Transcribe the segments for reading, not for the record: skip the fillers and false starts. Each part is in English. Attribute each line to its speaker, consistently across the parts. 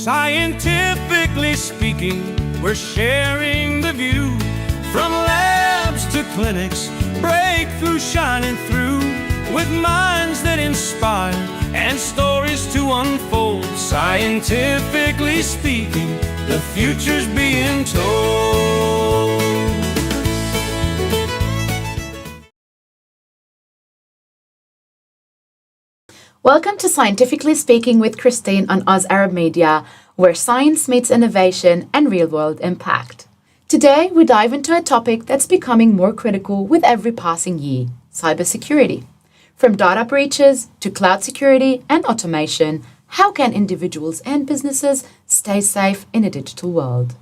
Speaker 1: Scientifically speaking, we're sharing the view. From labs to clinics, breakthrough shining through. With minds that inspire and stories to unfold. Scientifically speaking, the future's being told.
Speaker 2: Welcome to Scientifically Speaking with Christine on Oz Arab Media, where science meets innovation and real-world impact. Today, we dive into a topic that's becoming more critical with every passing year, cybersecurity. From data breaches to cloud security and automation, how can individuals and businesses stay safe in a digital world?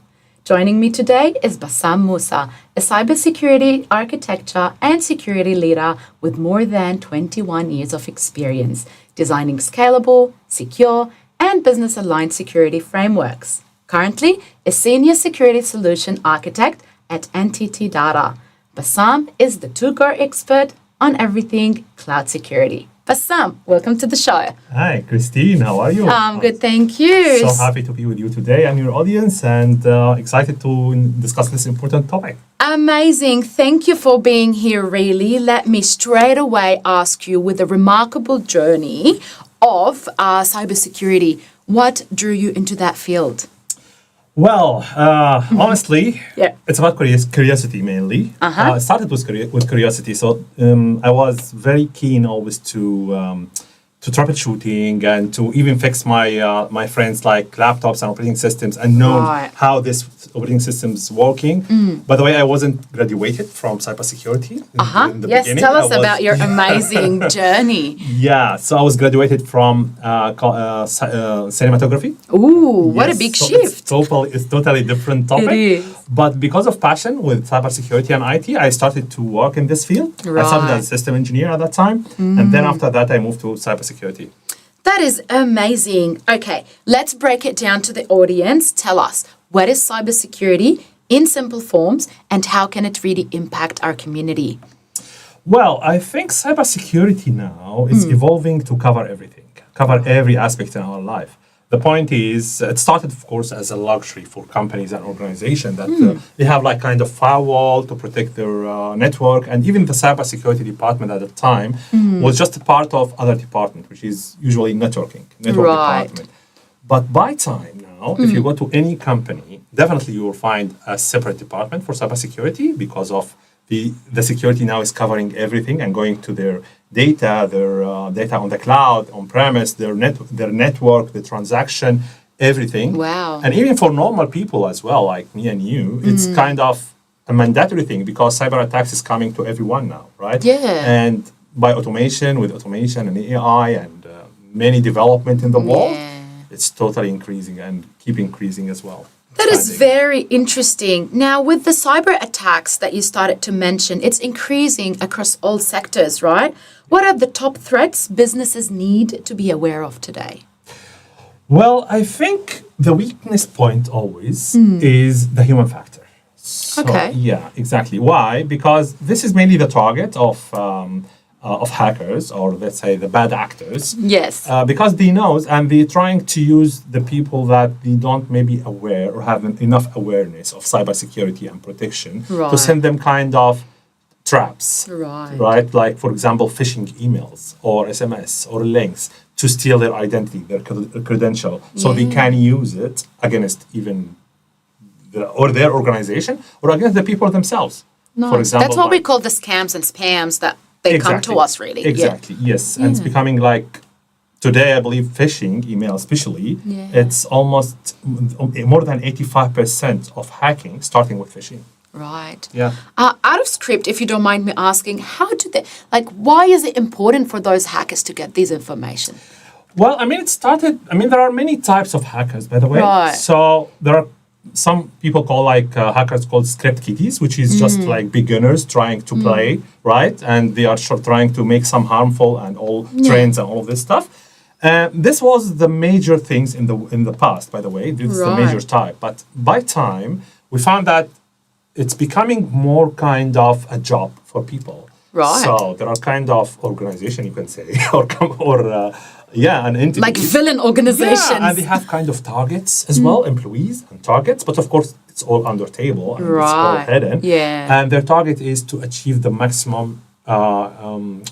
Speaker 2: Joining me today is Bassam Mousa, a cybersecurity architecture and security leader with more than 21 years of experience designing scalable, secure, and business-aligned security frameworks. Currently, a senior security solution architect at NTT DATA. Bassam is the to-go expert on everything cloud security. Bassam, welcome to the show.
Speaker 3: Hi, Christine. How are you?
Speaker 2: I'm good, thank you.
Speaker 3: So happy to be with you today and your audience, and excited to discuss this important topic.
Speaker 2: Amazing. Thank you for being here, really. Let me straight away ask you, with a remarkable journey of cybersecurity, what drew you into that field?
Speaker 3: Well, honestly, it's about curiosity mainly. It started with curiosity. So I was very keen always to troubleshooting and to even fix my friends' like laptops and operating systems and know how this operating system is working. By the way, I wasn't graduated from cybersecurity in the beginning.
Speaker 2: Tell us about your amazing journey.
Speaker 3: Yeah, so I was graduated from cinematography.
Speaker 2: Ooh, what a big shift.
Speaker 3: It's totally different topic.
Speaker 2: It is.
Speaker 3: But because of passion with cybersecurity and IT, I started to work in this field. I started as a system engineer at that time. And then after that, I moved to cybersecurity.
Speaker 2: That is amazing. Okay, let's break it down to the audience. Tell us, what is cybersecurity in simple forms and how can it really impact our community?
Speaker 3: Well, I think cybersecurity now is evolving to cover everything, cover every aspect in our life. The point is, it started, of course, as a luxury for companies and organizations that they have like kind of firewall to protect their network, and even the cybersecurity department at the time was just a part of other department, which is usually network department. But by time now, if you go to any company, definitely you will find a separate department for cybersecurity because of the security now is covering everything and going to their data data on the cloud, on premise, their network, the transaction, everything.
Speaker 2: Wow.
Speaker 3: And even for normal people as well, like me and you, it's kind of a mandatory thing because cyber attacks is coming to everyone now, right?
Speaker 2: Yeah.
Speaker 3: And with automation and AI and many development in the world, it's totally increasing and keep increasing as well.
Speaker 2: That is very interesting. Now, with the cyber attacks that you started to mention, it's increasing across all sectors, right? What are the top threats businesses need to be aware of today?
Speaker 3: Well, I think the weakness point always is the human factor. So, yeah, exactly. Why? Because this is mainly the target of hackers, or let's say the bad actors.
Speaker 2: Yes.
Speaker 3: Because they know and they're trying to use the people that they don't maybe aware or have enough awareness of cybersecurity and protection to send them kind of traps. Right? Like, for example, phishing emails or SMS or links to steal their identity, their credential, so they can use it against even their organization or against the people themselves.
Speaker 2: No.
Speaker 3: For example,
Speaker 2: that's what we call the scams and spams that they come to us, really.
Speaker 3: Exactly, yes. And it's becoming like, today, I believe phishing email especially, it's almost more than 85% of hacking starting with phishing.
Speaker 2: Right.
Speaker 3: Yeah.
Speaker 2: Out of script, if you don't mind me asking, why is it important for those hackers to get this information?
Speaker 3: Well, there are many types of hackers, by the way.
Speaker 2: Right.
Speaker 3: So there are some people call hackers called script kiddies, which is just like beginners trying to play, right? And they are trying to make some harmful and all trends and all of this stuff. This was the major things in the past, by the way. This is the major type. But by time, we found that it's becoming more kind of a job for people.
Speaker 2: Right.
Speaker 3: So there are kind of organization, you can say, or Yeah, and entities.
Speaker 2: Like villain organizations.
Speaker 3: Yeah, and they have kind of targets as well, employees and targets. But of course, it's all under table and it's all
Speaker 2: Right.
Speaker 3: hidden.
Speaker 2: Yeah.
Speaker 3: And their target is to achieve the maximum,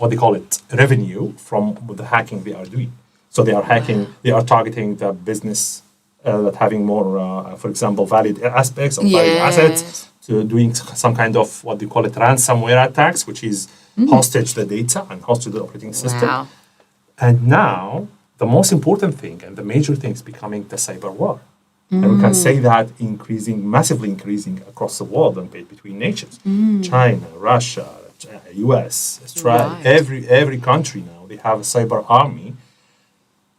Speaker 3: what they call it, revenue from the hacking they are doing. So they are hacking, they are targeting the business that having more, for example, valid aspects or valid
Speaker 2: Yes.
Speaker 3: assets, to doing some kind of what they call it ransomware attacks, which is hostage the data and hostage the operating system.
Speaker 2: Wow.
Speaker 3: And now the most important thing and the major thing is becoming the cyber war. And we can say that massively increasing across the world and between nations. China, Russia, US, Australia,
Speaker 2: Right.
Speaker 3: every country now, they have a cyber army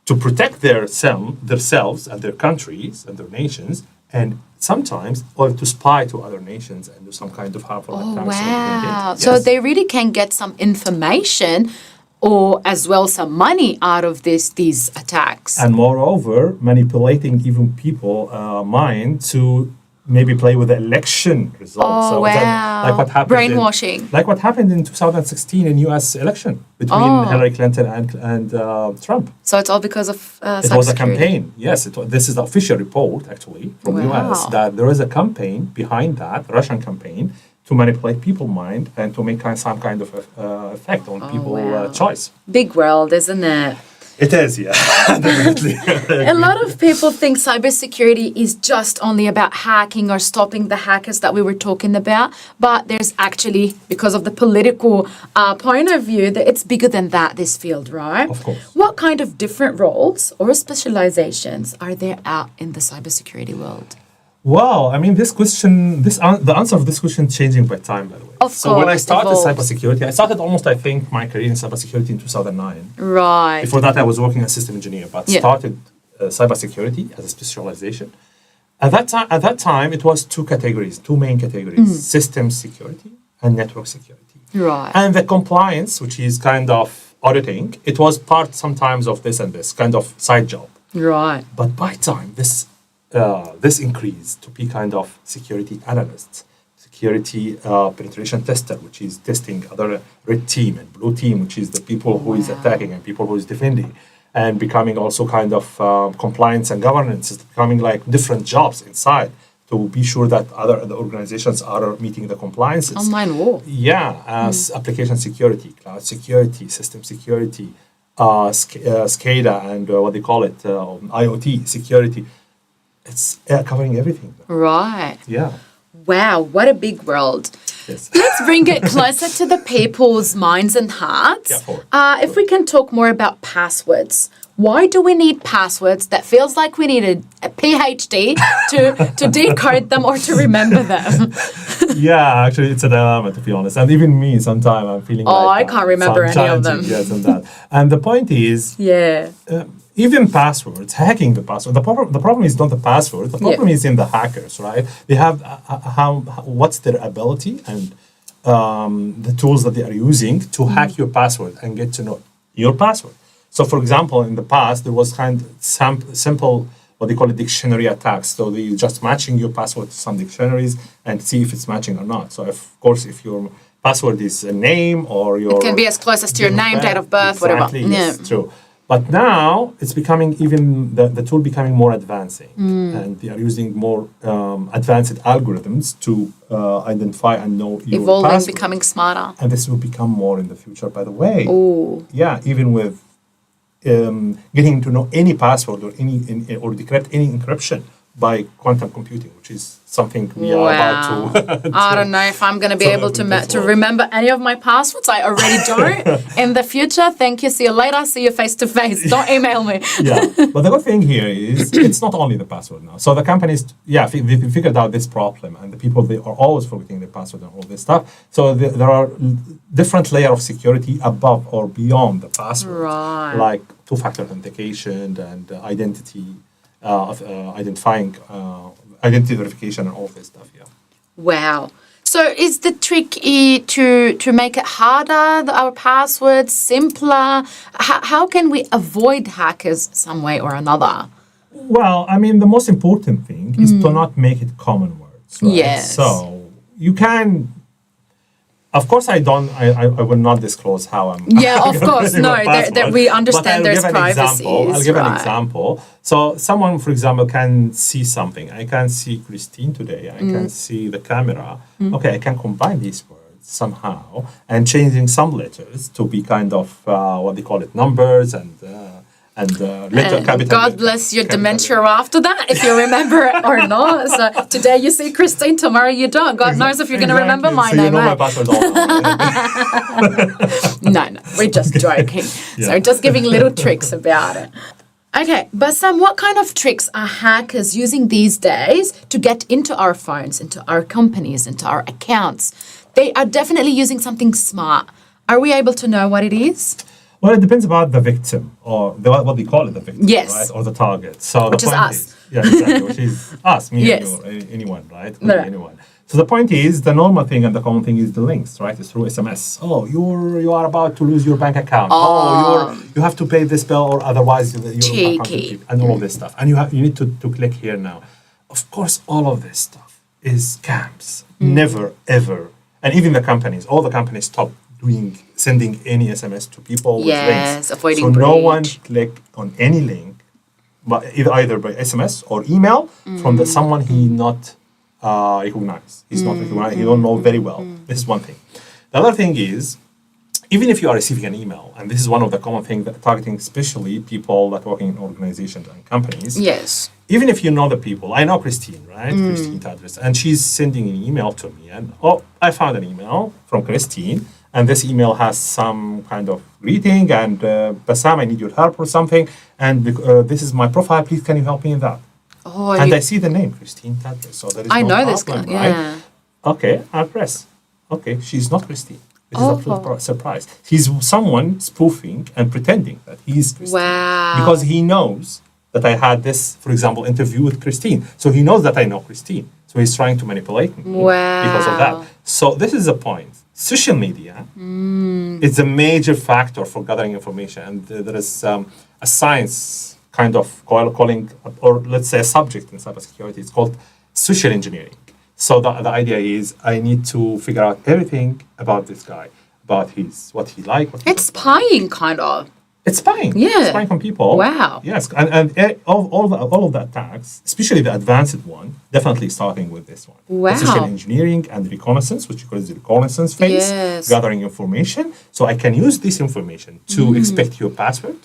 Speaker 3: to protect themselves and their countries and their nations, and sometimes or to spy to other nations and do some kind of harmful
Speaker 2: Oh,
Speaker 3: attacks.
Speaker 2: wow. So they really can get some information or as well some money out of these attacks.
Speaker 3: And moreover, manipulating even people mind to maybe play with the election results.
Speaker 2: Oh, wow.
Speaker 3: Like what happened
Speaker 2: Brainwashing.
Speaker 3: like what happened in 2016 in U.S. election between Hillary Clinton and Trump.
Speaker 2: So it's all because of
Speaker 3: It was a
Speaker 2: cybersecurity.
Speaker 3: campaign. Yes, this is the official report actually from U.S.
Speaker 2: Wow.
Speaker 3: that there is a campaign behind that, Russian campaign, to manipulate people's mind and to make some kind of effect on people's
Speaker 2: wow.
Speaker 3: choice.
Speaker 2: Big world, isn't it?
Speaker 3: It is, yeah, definitely.
Speaker 2: A lot of people think cybersecurity is just only about hacking or stopping the hackers that we were talking about, but there's actually, because of the political point of view, that it's bigger than that, this field, right?
Speaker 3: Of course.
Speaker 2: What kind of different roles or specializations are there out in the cybersecurity world?
Speaker 3: Well, I mean, this question, the answer of this question changing by time, by the way.
Speaker 2: Of
Speaker 3: So when I
Speaker 2: course,
Speaker 3: started
Speaker 2: evolves.
Speaker 3: cybersecurity, I started almost, I think, my career in cybersecurity in 2009.
Speaker 2: Right.
Speaker 3: Before that, I was working as system engineer, but
Speaker 2: Yeah.
Speaker 3: started cybersecurity as a specialization. At that time, it was two main categories: system security and network security.
Speaker 2: Right.
Speaker 3: And the compliance, which is kind of auditing, it was part sometimes of this and this kind of side job.
Speaker 2: Right.
Speaker 3: But by time, this increased to be kind of security analysts, security penetration tester, which is testing other red team and blue team, which is the people who is attacking and people who is defending, and becoming also kind of compliance and governance. It's becoming like different jobs inside to be sure that the organizations are meeting the compliances.
Speaker 2: Online war.
Speaker 3: Yeah, as application security, cloud security, system security, SCADA, and what they call it, IoT security. It's covering everything.
Speaker 2: Right.
Speaker 3: Yeah.
Speaker 2: Wow, what a big world.
Speaker 3: Yes.
Speaker 2: Let's bring it closer to the people's minds and hearts.
Speaker 3: Yeah, forward.
Speaker 2: If we can talk more about passwords. Why do we need passwords that feels like we need a PhD to decode them or to remember them?
Speaker 3: Yeah, actually, it's a dilemma, to be honest. And even me, sometimes I'm feeling like...
Speaker 2: I can't remember
Speaker 3: some
Speaker 2: any of them.
Speaker 3: challenging, Yes, and that. And the point is,
Speaker 2: Yeah.
Speaker 3: even passwords, hacking the password, the problem is not the password, the problem is in the hackers, right? They have what's their ability and the tools that they are using to hack your password and get to know your password. So, for example, in the past, there was kind of simple, what they call it, dictionary attacks. So they just matching your password to some dictionaries and see if it's matching or not. So, of course, if your password is a name or your...
Speaker 2: It can be as close as to your name, date of birth,
Speaker 3: exactly,
Speaker 2: whatever.
Speaker 3: Yes, true. But now it's becoming even the tool becoming more advancing, and they are using more advanced algorithms to identify and know your
Speaker 2: Evolving,
Speaker 3: password.
Speaker 2: becoming smarter.
Speaker 3: And this will become more in the future, by the way.
Speaker 2: Ooh.
Speaker 3: Yeah, even with getting to know any password or or decrypt any encryption by quantum computing, which is something we are about to.
Speaker 2: I don't know if I'm going to be
Speaker 3: So
Speaker 2: able
Speaker 3: that
Speaker 2: to
Speaker 3: will-
Speaker 2: remember any of my passwords. I already don't. In the future, thank you. See you later. See you face to face. Don't email me.
Speaker 3: Yeah, but the good thing here is it's not only the password now. So the companies, they figured out this problem, and the people, they are always forgetting the password and all this stuff. So there are different layer of security above or beyond the password,
Speaker 2: Right.
Speaker 3: like two-factor authentication and identity, identifying, identity verification, and all this stuff. Yeah.
Speaker 2: Wow. So is the trick to make it harder, our passwords, simpler? How can we avoid hackers some way or another?
Speaker 3: Well, I mean, the most important thing is to not make it common words. Right?
Speaker 2: Yes.
Speaker 3: So you can Of course, I don't. I will not disclose how I'm.
Speaker 2: Yeah, of course, no. That we understand there's privacy.
Speaker 3: I'll give an example. So, someone, for example, can see something. I can see Christine today. I can see the camera. Okay, I can combine these words somehow and changing some letters to be kind of what they call it, numbers and letter capital.
Speaker 2: God bless your dementia after that, if you remember it or not. So today you see Christine, tomorrow you don't. God knows if you're going to remember my
Speaker 3: so
Speaker 2: name.
Speaker 3: You know my password also.
Speaker 2: No, we're just joking. So just giving little tricks about it. Okay, Bassam, what kind of tricks are hackers using these days to get into our phones, into our companies, into our accounts? They are definitely using something smart. Are we able to know what it is?
Speaker 3: Well, it depends about the victim, or what they call it, the victim,
Speaker 2: Yes.
Speaker 3: right? Or the target. So
Speaker 2: Which
Speaker 3: the
Speaker 2: is
Speaker 3: point
Speaker 2: us.
Speaker 3: yeah, exactly. Which is us, me,
Speaker 2: Yes.
Speaker 3: you, anyone, right? Could
Speaker 2: No.
Speaker 3: be anyone. So the point is, the normal thing and the common thing is the links, right? It's through SMS. Oh, you are about to lose your bank account. You have to pay this bill, or otherwise your account will
Speaker 2: Cheeky.
Speaker 3: keep, and all of this stuff. And you need to click here now. Of course, all of this stuff is scams. Never ever, and even the companies, all the companies stop sending any SMS to people with links.
Speaker 2: Avoiding
Speaker 3: so no one
Speaker 2: breach.
Speaker 3: click on any link, but either by SMS or email from someone he not recognized. He's not recognized. He don't know very well. This is one thing. The other thing is, even if you are receiving an email, and this is one of the common things that targeting especially people that work in organizations and companies.
Speaker 2: Yes.
Speaker 3: Even if you know the people, I know Christine, right? Christine Tadris, and she's sending an email to me, and I found an email from Christine. And this email has some kind of greeting and Bassam, I need your help or something. And this is my profile. Please, can you help me in that?
Speaker 2: Oh,
Speaker 3: and I see the name, Christine Tadris. So there is
Speaker 2: I
Speaker 3: no
Speaker 2: know
Speaker 3: problem,
Speaker 2: this guy.
Speaker 3: right?
Speaker 2: Yeah.
Speaker 3: Okay, I'll press. Okay, she's not Christine. This is a absolute surprise. He's someone spoofing and pretending that he's Christine.
Speaker 2: Wow.
Speaker 3: Because he knows that I had this, for example, interview with Christine. So he knows that I know Christine. So he's trying to manipulate me because of that. So this is the point. Social media is a major factor for gathering information, and there is a science kind of calling, or let's say a subject in cybersecurity. It's called social engineering. So the idea is I need to figure out everything about this guy, about what he likes.
Speaker 2: It's spying, kind of.
Speaker 3: It's spying.
Speaker 2: Yeah.
Speaker 3: It's spying from people.
Speaker 2: Wow.
Speaker 3: Yes, and all of that tags, especially the advanced one, definitely starting with this one.
Speaker 2: Wow.
Speaker 3: The social engineering and reconnaissance, which you call the reconnaissance phase,
Speaker 2: Yes.
Speaker 3: gathering information. So I can use this information to expect your password,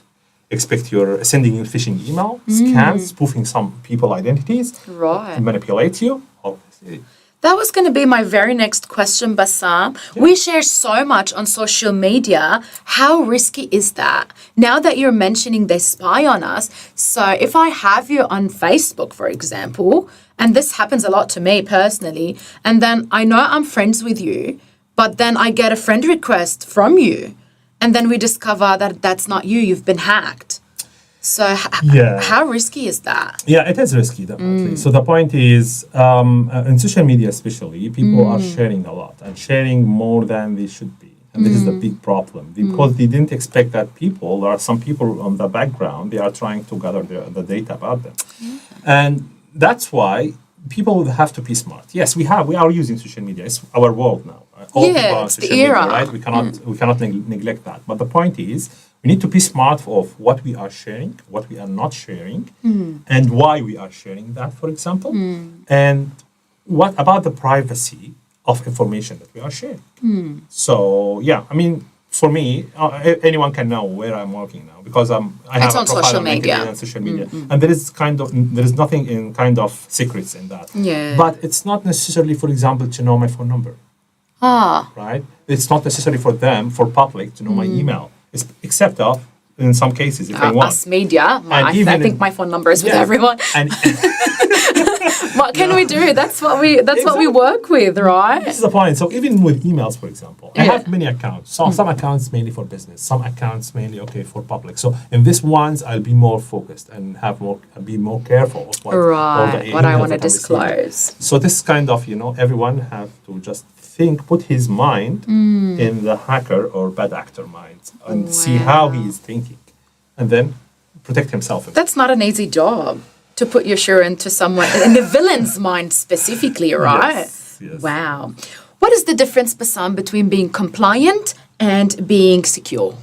Speaker 3: expect your sending you phishing email, scams, spoofing some people identities,
Speaker 2: Right.
Speaker 3: manipulate you. Obviously.
Speaker 2: That was going to be my very next question, Bassam. We share so much on social media. How risky is that? Now that you're mentioning they spy on us, so if I have you on Facebook, for example, and this happens a lot to me personally, and then I know I'm friends with you, but then I get a friend request from you, and then we discover that that's not you, you've been hacked. So how risky is that?
Speaker 3: Yeah, it is risky, definitely. So the point is, in social media especially, people are sharing a lot and sharing more than they should be. And this is the big problem because they didn't expect that there are some people on the background, they are trying to gather the data about them. And that's why people have to be smart. Yes, we are using social media. It's our world now. All people are on
Speaker 2: it's
Speaker 3: social
Speaker 2: the era.
Speaker 3: media, right? We cannot neglect that. But the point is, we need to be smart of what we are sharing, what we are not sharing, and why we are sharing that, for example, and what about the privacy of information that we are sharing. So, yeah, I mean, for me, anyone can know where I'm working now because I have
Speaker 2: on
Speaker 3: a profile
Speaker 2: social
Speaker 3: on
Speaker 2: media.
Speaker 3: LinkedIn and social media, and there is nothing in kind of secrets in that.
Speaker 2: Yeah.
Speaker 3: But it's not necessarily, for example, to know my phone number. Right? It's not necessary for public to know my email. Except in some cases, if they want.
Speaker 2: Us media. I think my phone number is with everyone.
Speaker 3: And
Speaker 2: What can we do? That's what we work with, right?
Speaker 3: this is the point. So even with emails, for example, I have many accounts. So some accounts mainly for business, some accounts mainly for public. So in this ones, I'll be more focused and be more careful of what
Speaker 2: I want to
Speaker 3: that I'm receiving.
Speaker 2: disclose.
Speaker 3: So this kind of, everyone have to just put his mind in the hacker or bad actor mind and see how he is thinking, and then protect himself.
Speaker 2: That's not an easy job to put your share into someone in the villain's mind specifically, right?
Speaker 3: Yes.
Speaker 2: Wow. What is the difference, Bassam, between being compliant and being secure?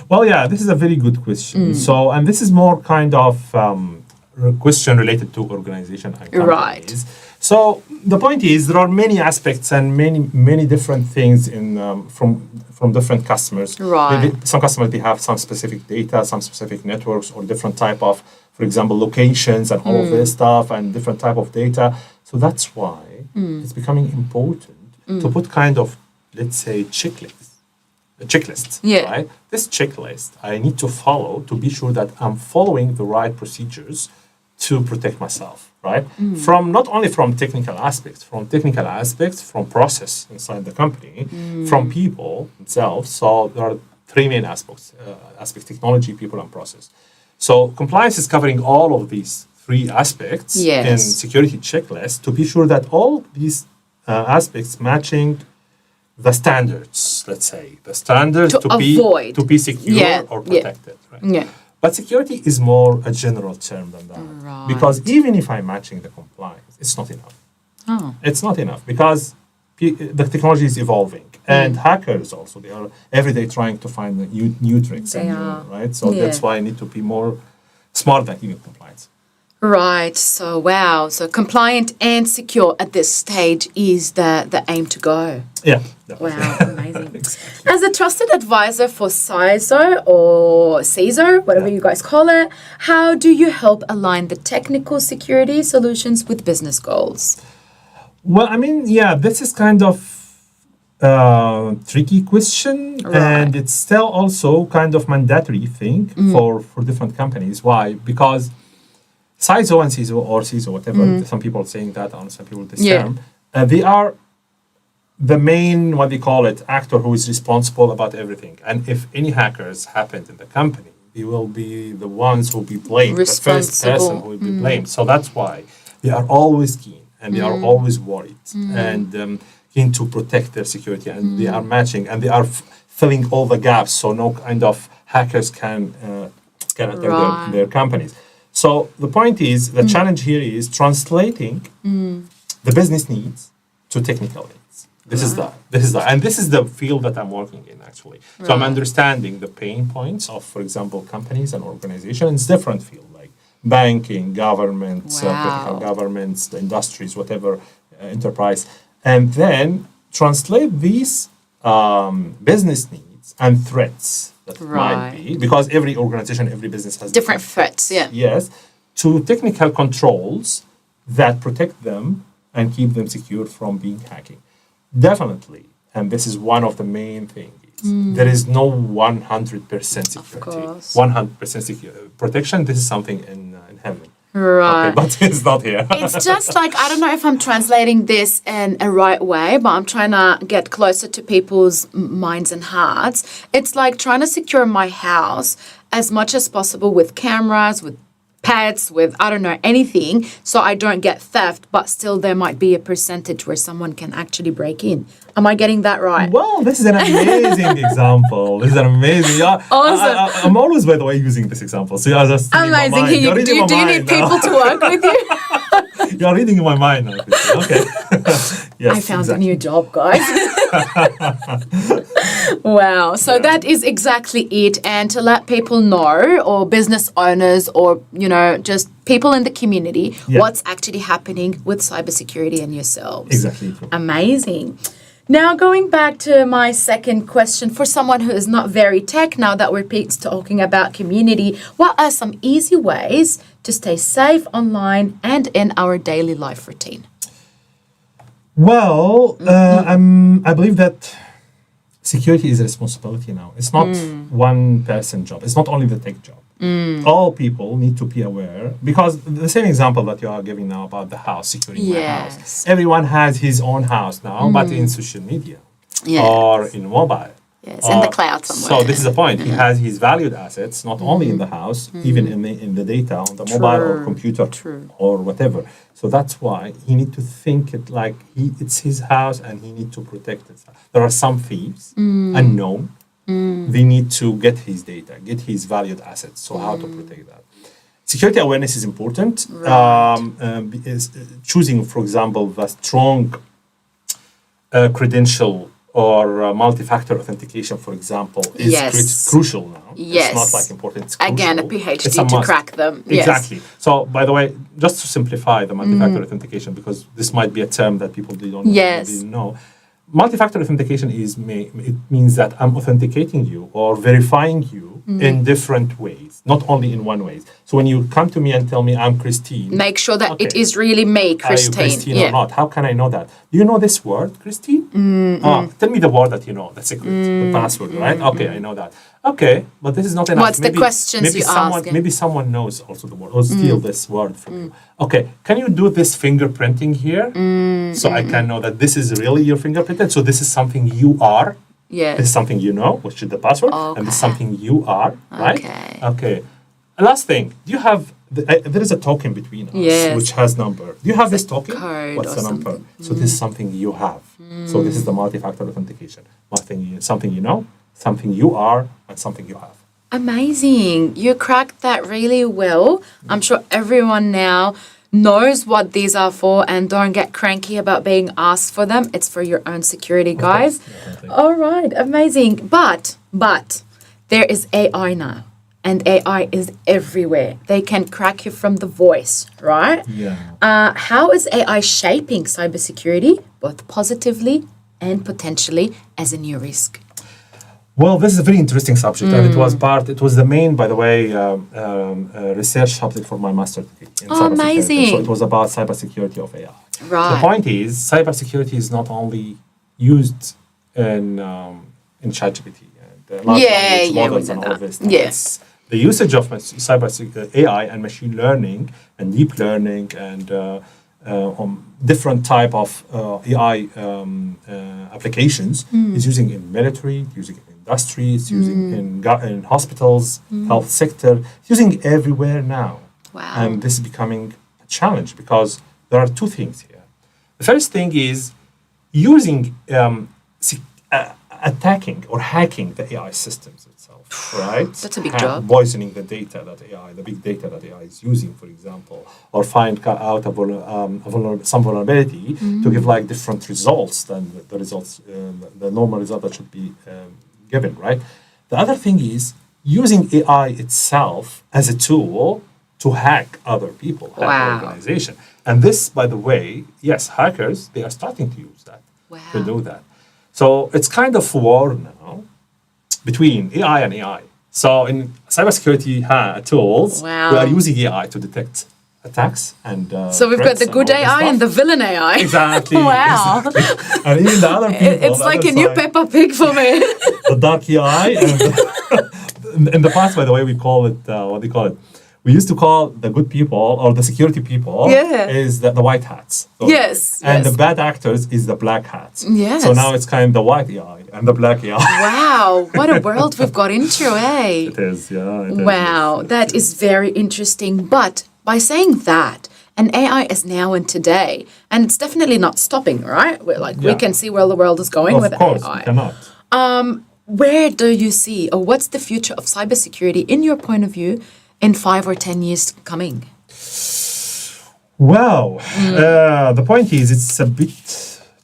Speaker 3: Well, yeah, this is a very good question. So, and this is more kind of question related to organization and companies.
Speaker 2: Right.
Speaker 3: So the point is, there are many aspects and many different things in from different customers.
Speaker 2: Right.
Speaker 3: Some customers, they have some specific data, some specific networks, or different type of, for example, locations and all of this stuff, and different type of data. So that's why it's becoming important to put kind of, let's say, checklist,
Speaker 2: Yeah.
Speaker 3: right? This checklist I need to follow to be sure that I'm following the right procedures to protect myself, right? From not only from technical aspects, from process inside the company, from people themselves. So there are three main aspects: technology, people, and process. So compliance is covering all of these three aspects
Speaker 2: Yes.
Speaker 3: in security checklist to be sure that all these aspects matching the standards, let's say, the standards
Speaker 2: To avoid.
Speaker 3: be secure
Speaker 2: Yeah,
Speaker 3: or
Speaker 2: yeah.
Speaker 3: protected, right?
Speaker 2: Yeah.
Speaker 3: But security is more a general term than that.
Speaker 2: Right.
Speaker 3: Because even if I'm matching the compliance, it's not enough.
Speaker 2: Oh.
Speaker 3: It's not enough because the technology is evolving. And hackers also, they are every day trying to find the new tricks.
Speaker 2: They are.
Speaker 3: Right? So
Speaker 2: Yeah.
Speaker 3: that's why I need to be more smart than even compliance.
Speaker 2: Right. So, wow. So, compliant and secure at this stage is the aim to go.
Speaker 3: Yeah. Definitely.
Speaker 2: Wow. Amazing. As a trusted advisor for CISO or CISO, whatever you guys call it, how do you help align the technical security solutions with business goals?
Speaker 3: Well, I mean, yeah, this is kind of tricky question, and it's still also kind of mandatory thing for different companies. Why? Because CISO and CISO, whatever, some people are saying that, and some people this term, they are the main, what they call it, actor who is responsible about everything. And if any hackers happened in the company, they will be the ones who will be blamed, the first person who will be blamed. So that's why they are always keen and they are always worried and keen to protect their security, and they are matching and they are filling all the gaps so no kind of hackers can attack their companies. So the point is, the challenge here is translating the business needs to technical needs. This is the field that I'm working in actually. So I'm understanding the pain points of, for example, companies and organizations. It's different field like banking, governments, critical governments, the industries, whatever, enterprise, and then translate these business needs and threats that might be, because every organization, every business has
Speaker 2: different threats. Yeah.
Speaker 3: Yes, to technical controls that protect them and keep them secure from being hacking. Definitely, and this is one of the main things. There is no 100% security. 100% secure protection. This is something in heaven.
Speaker 2: Right.
Speaker 3: Okay, but it's not here.
Speaker 2: It's just like, I don't know if I'm translating this in a right way, but I'm trying to get closer to people's minds and hearts. It's like trying to secure my house as much as possible with cameras, with pets, with, I don't know, anything, so I don't get theft, but still there might be a percentage where someone can actually break in. Am I getting that right?
Speaker 3: Well, this is an amazing example. This is an amazing.
Speaker 2: Awesome.
Speaker 3: I'm always, by the way, using this example. So you're just
Speaker 2: Amazing. Do you need people to work with you?
Speaker 3: You're reading in my mind now. Okay. Yes,
Speaker 2: I found a new job, guys. Wow. So that is exactly it. And to let people know, or business owners, or, you know, just people in the community, what's actually happening with cybersecurity and yourselves.
Speaker 3: Exactly.
Speaker 2: Amazing. Now, going back to my second question, for someone who is not very tech, now that we're talking about community, what are some easy ways to stay safe online and in our daily life routine?
Speaker 3: Well, I believe that security is a responsibility now. It's not one person job. It's not only the tech job. All people need to be aware, because the same example that you are giving now about the house, securing my house. Everyone has his own house now, but in social media or in mobile.
Speaker 2: Yes, in the cloud somewhere.
Speaker 3: So this is the point. He has his valued assets, not only in the house, even in the data, on the mobile or computer or whatever. So that's why he need to think it like it's his house and he need to protect it. There are some thieves, unknown. They need to get his data, get his valued assets. So how to protect that? Security awareness is important. Choosing, for example, the strong credential or multi-factor authentication, for example, is
Speaker 2: Yes.
Speaker 3: crucial now.
Speaker 2: Yes.
Speaker 3: It's not like important, it's crucial.
Speaker 2: Again, a
Speaker 3: It's
Speaker 2: PhD
Speaker 3: a
Speaker 2: to
Speaker 3: must.
Speaker 2: crack them.
Speaker 3: Exactly. So, by the way, just to simplify the multi-factor authentication, because this might be a term that people didn't know. Multi-factor authentication it means that I'm authenticating you or verifying you in different ways, not only in one way. So when you come to me and tell me I'm Christine,
Speaker 2: Make sure that it
Speaker 3: okay.
Speaker 2: is really me, Christine.
Speaker 3: Are you Christine or not? How can I know that? Do you know this word, Christine? Tell me the word that you know, the secret, the password, right? Okay, I know that. Okay, but this is not enough.
Speaker 2: What's the questions you ask?
Speaker 3: Maybe someone knows also the word or steal this word from you. Okay, can you do this fingerprinting here? So I can know that this is really your fingerprinted. So this is something you are.
Speaker 2: Yes.
Speaker 3: This is something you know, which is the password, and this is something you are, right?
Speaker 2: Okay.
Speaker 3: Okay. Last thing, do you have, there is a token between us,
Speaker 2: Yes.
Speaker 3: which has number. Do you have this token?
Speaker 2: code
Speaker 3: What's
Speaker 2: or
Speaker 3: the number?
Speaker 2: something.
Speaker 3: So this is something you have. So this is the multi-factor authentication. Something you know, something you are, and something you have.
Speaker 2: Amazing. You cracked that really well. I'm sure everyone now knows what these are for and don't get cranky about being asked for them. It's for your own security, guys.
Speaker 3: Definitely.
Speaker 2: All right, amazing. But there is AI now, and AI is everywhere. They can crack you from the voice, right?
Speaker 3: Yeah.
Speaker 2: How is AI shaping cybersecurity, both positively and potentially as a new risk?
Speaker 3: Well, this is a very interesting subject, and it was the main, by the way, research subject for my master's degree in cybersecurity.
Speaker 2: amazing.
Speaker 3: So it was about cybersecurity of AI.
Speaker 2: Right.
Speaker 3: The point is, cybersecurity is not only used in ChatGPT and large language models
Speaker 2: we
Speaker 3: and
Speaker 2: know
Speaker 3: all
Speaker 2: that.
Speaker 3: this.
Speaker 2: Yes.
Speaker 3: It's the usage of AI and machine learning and deep learning and different type of AI applications is using in military, using in industry, it's using in hospitals, health sector, it's using everywhere now.
Speaker 2: Wow.
Speaker 3: And this is becoming a challenge because there are two things here. The first thing is using attacking or hacking the AI systems itself, right?
Speaker 2: That's a big job.
Speaker 3: Poisoning the data that the big data that AI is using, for example, or find out some vulnerability to give like different results than the results, the normal result that should be given, right? The other thing is using AI itself as a tool to hack other people, hack
Speaker 2: Wow.
Speaker 3: organization. And this, by the way, yes, hackers, they are starting to use that, to do that. So it's kind of war now between AI and AI. So in cybersecurity tools,
Speaker 2: Wow.
Speaker 3: we are using AI to detect attacks and
Speaker 2: So we've got
Speaker 3: threats
Speaker 2: the good
Speaker 3: and all this
Speaker 2: AI and the
Speaker 3: stuff.
Speaker 2: villain AI.
Speaker 3: Exactly.
Speaker 2: Wow.
Speaker 3: Exactly. And even the other people.
Speaker 2: It's
Speaker 3: the
Speaker 2: like
Speaker 3: other
Speaker 2: a new
Speaker 3: side,
Speaker 2: Peppa Pig for me.
Speaker 3: the dark AI. And in the past, by the way, we call it, what do you call it? We used to call the good people or the security people is the white hats. So-
Speaker 2: Yes,
Speaker 3: And
Speaker 2: yes.
Speaker 3: the bad actors is the black hats.
Speaker 2: Yes.
Speaker 3: So now it's kind of the white AI and the black AI.
Speaker 2: Wow, what a world we've got into, eh?
Speaker 3: It is, yeah. It is.
Speaker 2: Wow, that is very interesting. But by saying that, and AI is now and today, and it's definitely not stopping, right? We
Speaker 3: Yeah.
Speaker 2: can see where the world is going
Speaker 3: Of
Speaker 2: with
Speaker 3: course, we
Speaker 2: AI.
Speaker 3: cannot.
Speaker 2: Where do you see, or what's the future of cybersecurity in your point of view in 5 or 10 years coming?
Speaker 3: Well, the point is, it's a bit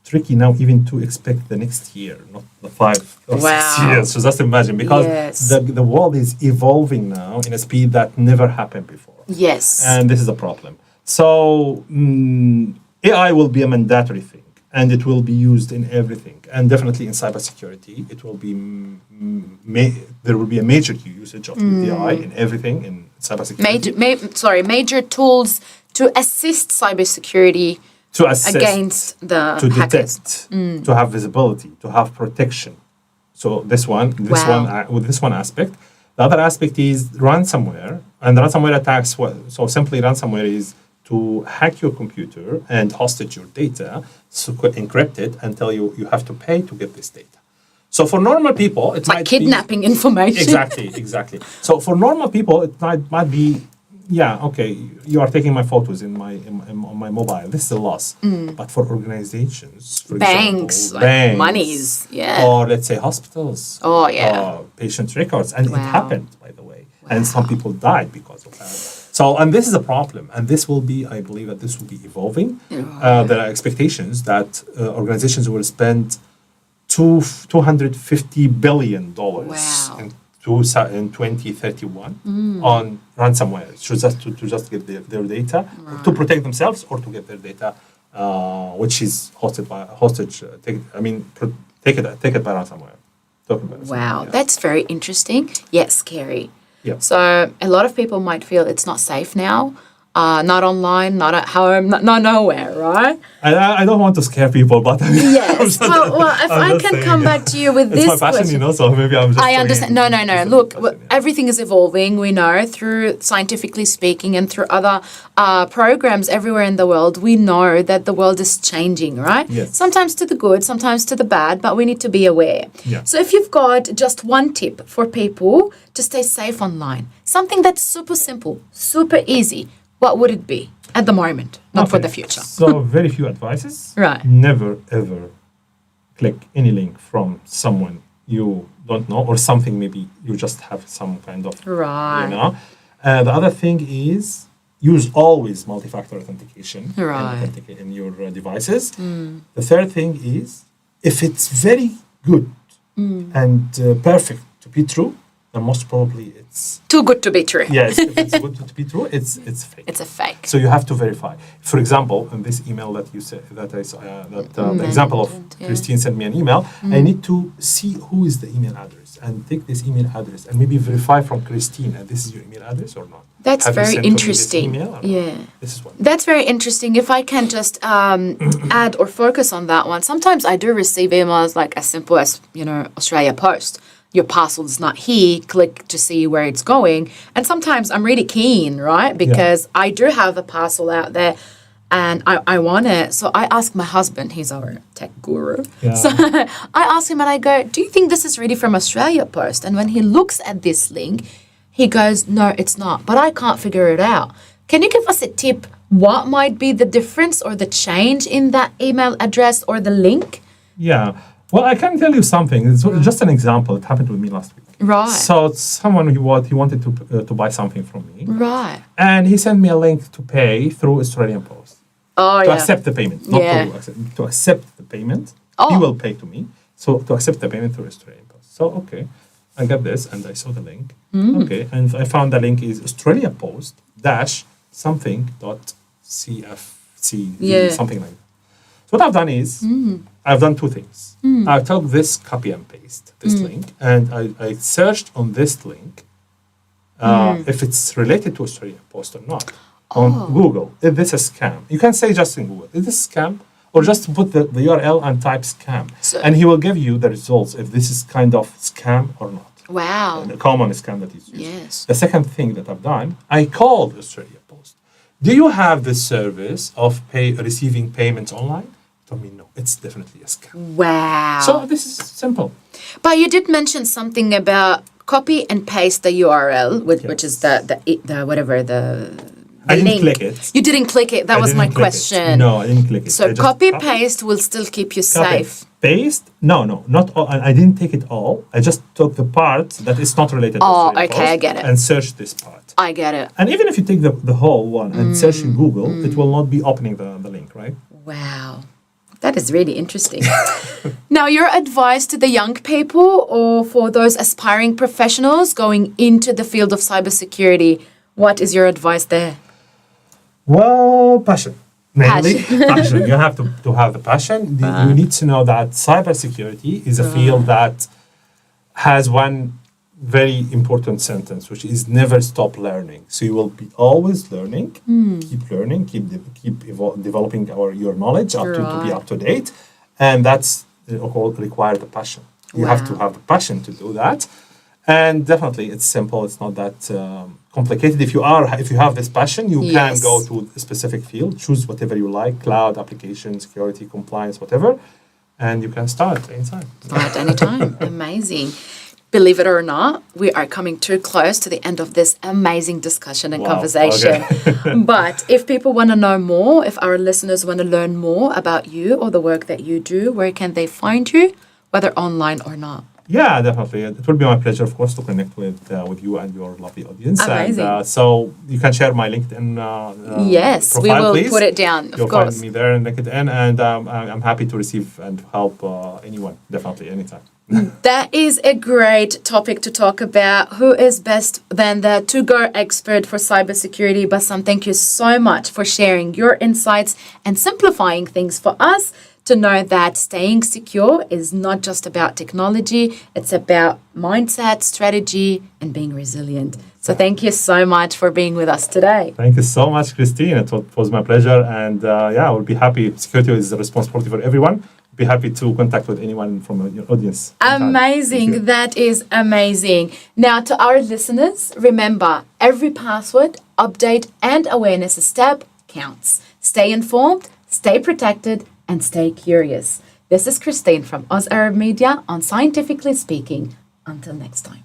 Speaker 3: tricky now even to expect the next year, not the 5 or 6
Speaker 2: Wow.
Speaker 3: years. So just imagine, because
Speaker 2: Yes.
Speaker 3: the world is evolving now in a speed that never happened before.
Speaker 2: Yes.
Speaker 3: And this is a problem. So AI will be a mandatory thing, and it will be used in everything. And definitely in cybersecurity, it will be there will be a major usage of AI in everything in cybersecurity.
Speaker 2: Major tools to assist cybersecurity
Speaker 3: to assist,
Speaker 2: against the
Speaker 3: to
Speaker 2: hackers.
Speaker 3: detect, to have visibility, to have protection. So
Speaker 2: Wow.
Speaker 3: with this one aspect. The other aspect is ransomware, and ransomware attacks. So simply ransomware is to hack your computer and hostage your data, so encrypt it, and tell you have to pay to get this data. So for normal people, it
Speaker 2: Like
Speaker 3: might
Speaker 2: kidnapping information.
Speaker 3: Exactly. So for normal people, it might be, yeah, okay, you are taking my photos on my mobile. This is a loss. But for organizations, for
Speaker 2: Banks,
Speaker 3: example,
Speaker 2: like monies, yeah.
Speaker 3: or let's say hospitals,
Speaker 2: Oh, yeah.
Speaker 3: patient records, and it
Speaker 2: Wow.
Speaker 3: happened, by the way, and some people died because of that. So, and this is a problem, and this will be, I believe that this will be evolving. There are expectations that organizations will spend $250 billion
Speaker 2: Wow.
Speaker 3: in 2031 on ransomware, to just get their data, to protect themselves or to get their data, which is take it by ransomware.
Speaker 2: Wow,
Speaker 3: Yeah.
Speaker 2: that's very interesting, yet scary.
Speaker 3: Yeah.
Speaker 2: So a lot of people might feel it's not safe now, not online, not at home, not nowhere, right?
Speaker 3: I don't want to scare people, but
Speaker 2: Yes. Well, if I can come back to you with
Speaker 3: it's
Speaker 2: this
Speaker 3: my passion,
Speaker 2: question.
Speaker 3: so maybe I'm just.
Speaker 2: I understand. No. Look, everything is evolving. We know through scientifically speaking and through other programs everywhere in the world. We know that the world is changing, right?
Speaker 3: Yes.
Speaker 2: Sometimes to the good, sometimes to the bad, but we need to be aware.
Speaker 3: Yeah.
Speaker 2: So if you've got just one tip for people to stay safe online, something that's super simple, super easy, what would it be at the moment, not for
Speaker 3: Okay.
Speaker 2: the future?
Speaker 3: So very few advices.
Speaker 2: Right.
Speaker 3: Never ever click any link from someone you don't know or something maybe you just have some kind of
Speaker 2: Right.
Speaker 3: The other thing is use always multi-factor authentication
Speaker 2: Right.
Speaker 3: in your devices. The third thing is if it's very good and perfect to be true, then most probably it's
Speaker 2: Too good to be true.
Speaker 3: yes. If it's good to be true, it's fake.
Speaker 2: It's a fake.
Speaker 3: So you have to verify. For example, in this email that you said that I saw, the example of
Speaker 2: yeah.
Speaker 3: Christine sent me an email, I need to see who is the email address and take this email address and maybe verify from Christine and this is your email address or not.
Speaker 2: That's
Speaker 3: Have you
Speaker 2: very
Speaker 3: sent to me this
Speaker 2: interesting.
Speaker 3: email or not?
Speaker 2: Yeah.
Speaker 3: This is what.
Speaker 2: That's very interesting. If I can just add or focus on that one, sometimes I do receive emails like as simple as, Australia Post. Your parcel is not here, click to see where it's going. And sometimes I'm really keen, right? Because I do have a parcel out there and I want it. So I ask my husband, he's our tech guru.
Speaker 3: Yeah.
Speaker 2: So I ask him and I go, do you think this is really from Australia Post? And when he looks at this link, he goes, no, it's not, but I can't figure it out. Can you give us a tip? What might be the difference or the change in that email address or the link?
Speaker 3: Yeah. Well, I can tell you something. It's just an example. It happened with me last week.
Speaker 2: Right.
Speaker 3: So someone he wanted to buy something from me,
Speaker 2: Right.
Speaker 3: and he sent me a link to pay through Australian Post.
Speaker 2: Oh,
Speaker 3: To
Speaker 2: yeah.
Speaker 3: accept the payment, not
Speaker 2: Yeah.
Speaker 3: to accept the payment. He
Speaker 2: Oh.
Speaker 3: will pay to me. So to accept the payment through Australian Post. So okay, I got this and I saw the link. Okay, and I found the link is Australia Post dash something dot CFC something like that. So what I've done is I've done two things. I took this copy and paste this link and I searched on this link if it's related to Australia Post or not. On Google, is this a scam? You can say just in Google, is this a scam? Or just put the URL and type scam.
Speaker 2: So-
Speaker 3: And he will give you the results if this is kind of scam or not.
Speaker 2: Wow.
Speaker 3: The common scam that is used.
Speaker 2: Yes.
Speaker 3: The second thing that I've done, I called Australia Post. Do you have the service of receiving payments online? They told me no, it's definitely a scam.
Speaker 2: Wow.
Speaker 3: So this is simple.
Speaker 2: But you did mention something about copy and paste the URL, which is the whatever the
Speaker 3: I didn't
Speaker 2: link.
Speaker 3: click it.
Speaker 2: You didn't click it. That
Speaker 3: I
Speaker 2: was
Speaker 3: didn't
Speaker 2: my
Speaker 3: click it.
Speaker 2: question.
Speaker 3: No, I didn't click it.
Speaker 2: So
Speaker 3: I just
Speaker 2: copy
Speaker 3: copied.
Speaker 2: paste will still keep you
Speaker 3: Copy,
Speaker 2: safe.
Speaker 3: Paste? No, not all. I didn't take it all. I just took the part that is not related to
Speaker 2: Oh,
Speaker 3: Australia
Speaker 2: okay, I
Speaker 3: Post
Speaker 2: get it.
Speaker 3: and searched this part.
Speaker 2: I get it.
Speaker 3: And even if you take the whole one and search in Google, it will not be opening the link, right?
Speaker 2: Wow. That is really interesting. Now, your advice to the young people or for those aspiring professionals going into the field of cybersecurity, what is your advice there?
Speaker 3: Well, passion. Mainly, passion. You have to have the passion. You need to know that cybersecurity is a field that has one very important sentence, which is never stop learning. So you will be always learning, keep learning, keep developing your knowledge to be up to date, and that's require the passion. You have to have the passion to do that, and definitely it's simple. It's not that complicated. If you have this passion, you can go to a specific field, choose whatever you like: cloud, application, security, compliance, whatever, and you can start anytime.
Speaker 2: At any time. Amazing. Believe it or not, we are coming too close to the end of this amazing discussion and
Speaker 3: Wow,
Speaker 2: conversation.
Speaker 3: okay.
Speaker 2: But if people want to know more, if our listeners want to learn more about you or the work that you do, where can they find you, whether online or not?
Speaker 3: Yeah, definitely. It will be my pleasure, of course, to connect with you and your lovely audience.
Speaker 2: Amazing.
Speaker 3: And so you can share my LinkedIn
Speaker 2: Yes,
Speaker 3: profile,
Speaker 2: we will
Speaker 3: please.
Speaker 2: put it down, of
Speaker 3: You'll
Speaker 2: course.
Speaker 3: find me there in LinkedIn, and I'm happy to receive and help anyone, definitely, anytime.
Speaker 2: That is a great topic to talk about. Who is best than the to-go expert for cybersecurity? Bassam, thank you so much for sharing your insights and simplifying things for us to know that staying secure is not just about technology, it's about mindset, strategy, and being resilient. So thank you so much for being with us today.
Speaker 3: Thank you so much, Christine. It was my pleasure. And I will be happy. Security is a responsibility for everyone. Be happy to contact with anyone from your audience.
Speaker 2: Amazing. That is amazing. Now, to our listeners, remember every password, update, and awareness step counts. Stay informed, stay protected, and stay curious. This is Christine from Oz Arab Media on Scientifically Speaking. Until next time.